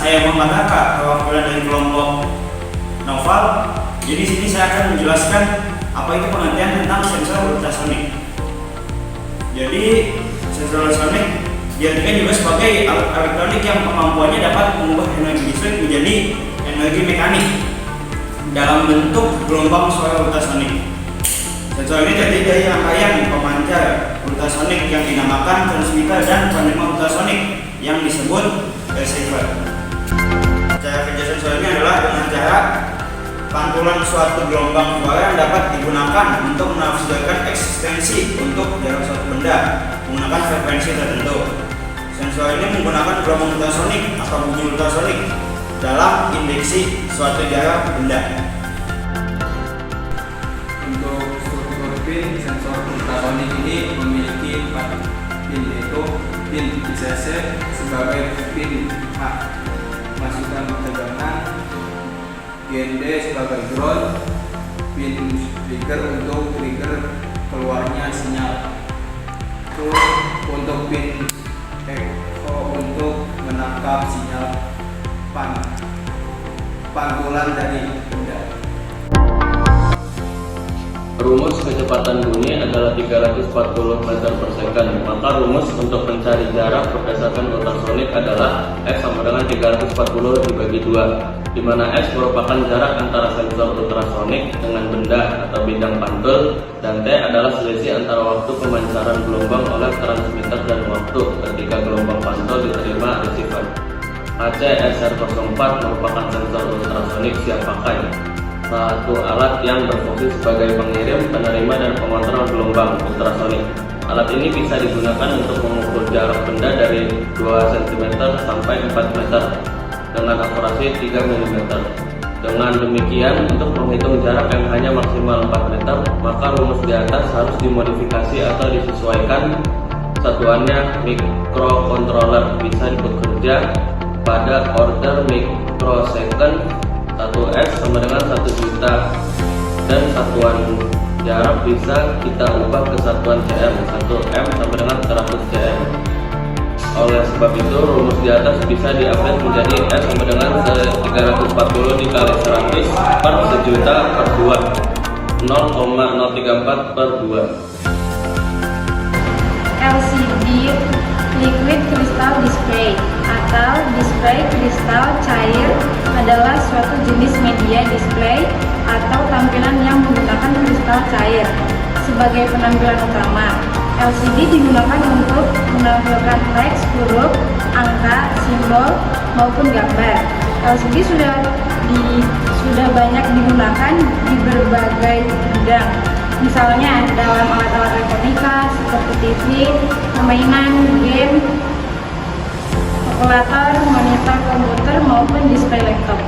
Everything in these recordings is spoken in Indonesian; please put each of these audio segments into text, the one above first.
saya Muhammad Aka, perwakilan dari kelompok Noval. Jadi di sini saya akan menjelaskan apa itu pengertian tentang sensor ultrasonik. Jadi sensor ultrasonik diartikan juga sebagai alat elektronik yang kemampuannya dapat mengubah energi listrik menjadi energi mekanik dalam bentuk gelombang suara ultrasonik. Sensor ini terdiri dari rangkaian pemancar ultrasonik yang dinamakan transmitter dan penerima ultrasonik yang disebut receiver. Cara kerja sensor ini adalah dengan cara pantulan suatu gelombang suara yang dapat digunakan untuk menafsirkan eksistensi untuk jarak suatu benda menggunakan frekuensi tertentu. Sensor ini menggunakan gelombang ultrasonik atau bunyi ultrasonik dalam indeksi suatu jarak benda. Untuk struktur pin sensor ultrasonik ini memiliki 4 pin, yaitu pin ICC sebagai pin A masukan tegangan, GND sebagai ground, pin trigger untuk trigger keluarnya sinyal, terus untuk pin echo untuk menangkap sinyal pantulan dari benda. Rumus kecepatan bunyi adalah 340 meter per second. Maka rumus untuk mencari jarak berdasarkan ultrasonik adalah X sama dengan 340 dibagi 2, di mana X merupakan jarak antara sensor ultrasonik dengan benda atau bidang pantul, dan T adalah selisih antara waktu pemancaran gelombang oleh transmitter dan waktu ketika gelombang pantul diterima receiver. ACSR04 merupakan sensor ultrasonik siap pakai, satu alat yang berfungsi sebagai pengirim, penerima, dan pengontrol gelombang ultrasonik. Alat ini bisa digunakan untuk mengukur jarak benda dari 2 cm sampai 4 meter dengan akurasi 3 mm. Dengan demikian, untuk menghitung jarak yang hanya maksimal 4 meter, maka rumus di atas harus dimodifikasi atau disesuaikan. Satuannya microcontroller bisa bekerja pada order microsecond. 1S sama dengan 1 juta, dan satuan jarak bisa kita ubah ke satuan cm. 1m sama dengan 100 cm. Oleh sebab itu, rumus di atas bisa di-update menjadi S sama dengan 340 dikali 100 per sejuta per 2, 0,034 per 2. LCD Liquid Crystal Display atau display kristal cair adalah suatu jenis media display atau tampilan yang menggunakan kristal cair sebagai penampilan utama. LCD digunakan untuk menampilkan teks, huruf, angka, simbol, maupun gambar. LCD sudah banyak digunakan di berbagai bidang. Misalnya dalam alat-alat elektronika seperti TV, permainan, game, kalkulator, monitor komputer, maupun display laptop.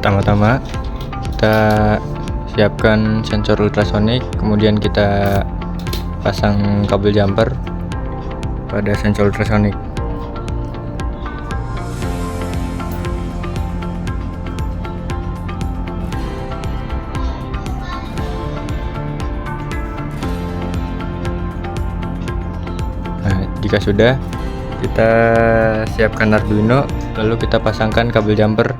Pertama-tama kita siapkan sensor ultrasonik, kemudian kita pasang kabel jumper pada sensor ultrasonik. Nah, jika sudah, kita siapkan Arduino, lalu kita pasangkan kabel jumper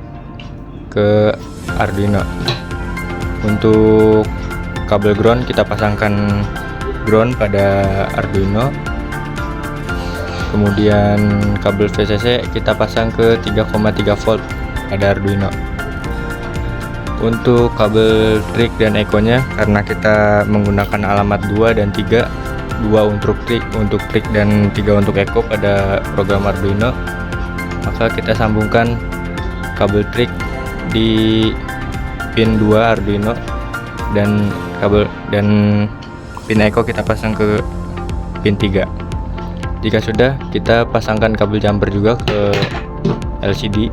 ke Arduino. Untuk kabel ground, kita pasangkan ground pada Arduino. Kemudian kabel VCC kita pasang ke 3,3 volt pada Arduino. Untuk kabel trik dan echo-nya, karena kita menggunakan alamat 2 dan 3, 2 untuk trik dan 3 untuk echo pada program Arduino, maka kita sambungkan kabel trik di pin 2 Arduino dan pin echo kita pasang ke pin 3. Jika sudah, kita pasangkan kabel jumper juga ke LCD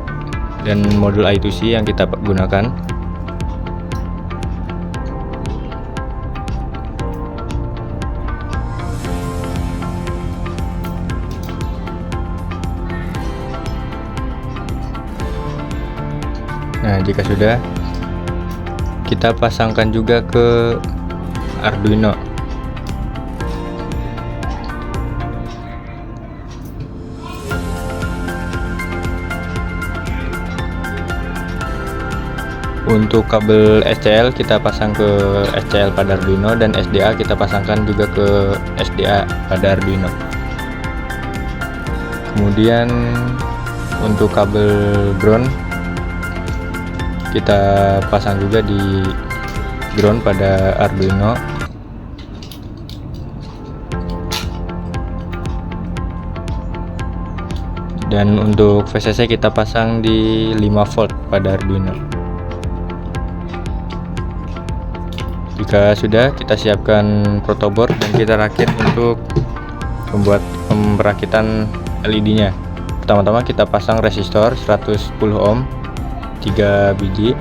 dan modul I2C yang kita gunakan. Nah, jika sudah, kita pasangkan juga ke Arduino. Untuk kabel SCL kita pasang ke SCL pada Arduino, dan SDA kita pasangkan juga ke SDA pada Arduino. Kemudian untuk kabel ground kita pasang juga di ground pada Arduino. Dan untuk VCC kita pasang di 5 volt pada Arduino. Jika sudah, kita siapkan protoboard dan kita rakit untuk membuat perakitan LED-nya. Pertama-tama kita pasang resistor 110 ohm 3 biji.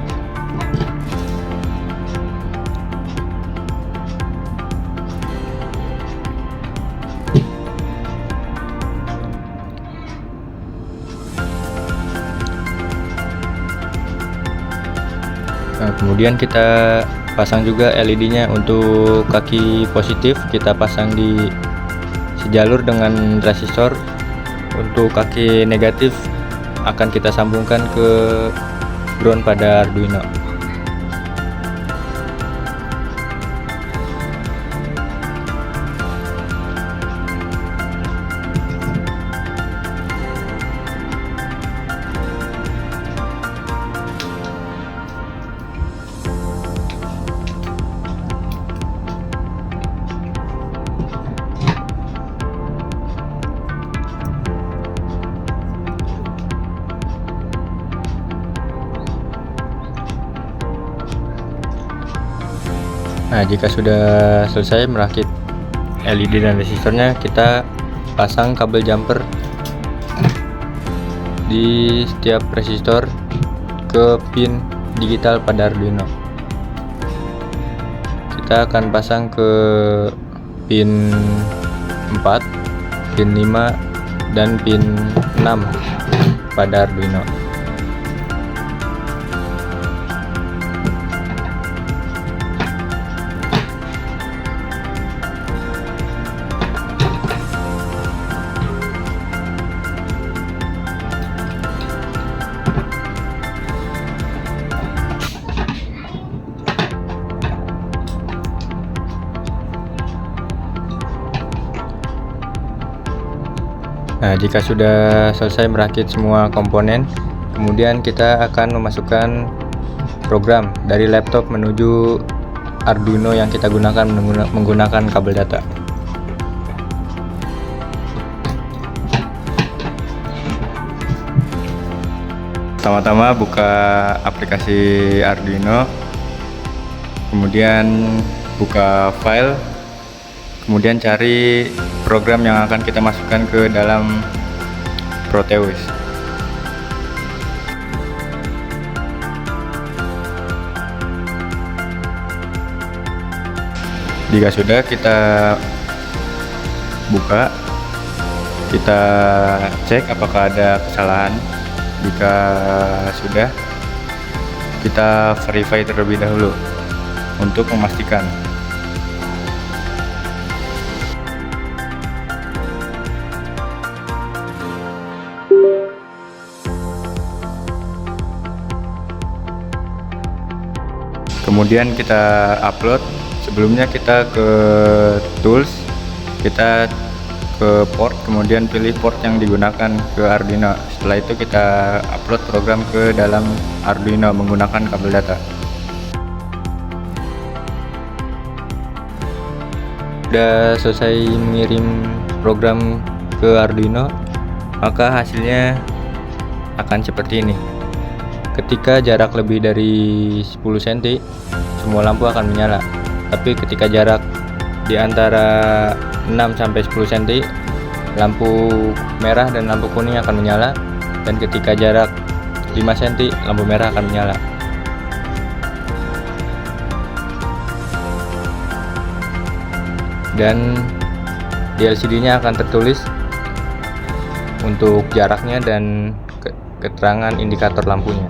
Nah, kemudian kita pasang juga LED-nya. Untuk kaki positif kita pasang di sejalur dengan resistor. Untuk kaki negatif akan kita sambungkan ke ground pada Arduino. Nah, jika sudah selesai merakit LED dan resistornya, kita pasang kabel jumper di setiap resistor ke pin digital pada Arduino. Kita akan pasang ke pin 4, pin 5, dan pin 6 pada Arduino. Nah, jika sudah selesai merakit semua komponen, kemudian kita akan memasukkan program dari laptop menuju Arduino yang kita gunakan menggunakan kabel data. Pertama-tama buka aplikasi Arduino, kemudian buka file, kemudian cari program yang akan kita masukkan ke dalam Proteus. Jika sudah, kita buka, kita cek apakah ada kesalahan. Jika sudah, kita verify terlebih dahulu untuk memastikan. Kemudian kita upload. Sebelumnya kita ke tools, kita ke port, kemudian pilih port yang digunakan ke Arduino. Setelah itu kita upload program ke dalam Arduino menggunakan kabel data. Sudah selesai mengirim program ke Arduino, maka hasilnya akan seperti ini. Ketika jarak lebih dari 10 cm, semua lampu akan menyala. Tapi ketika jarak di antara 6-10 cm, lampu merah dan lampu kuning akan menyala. Dan ketika jarak 5 cm, lampu merah akan menyala. Dan di LCD-nya akan tertulis untuk jaraknya dan keterangan indikator lampunya.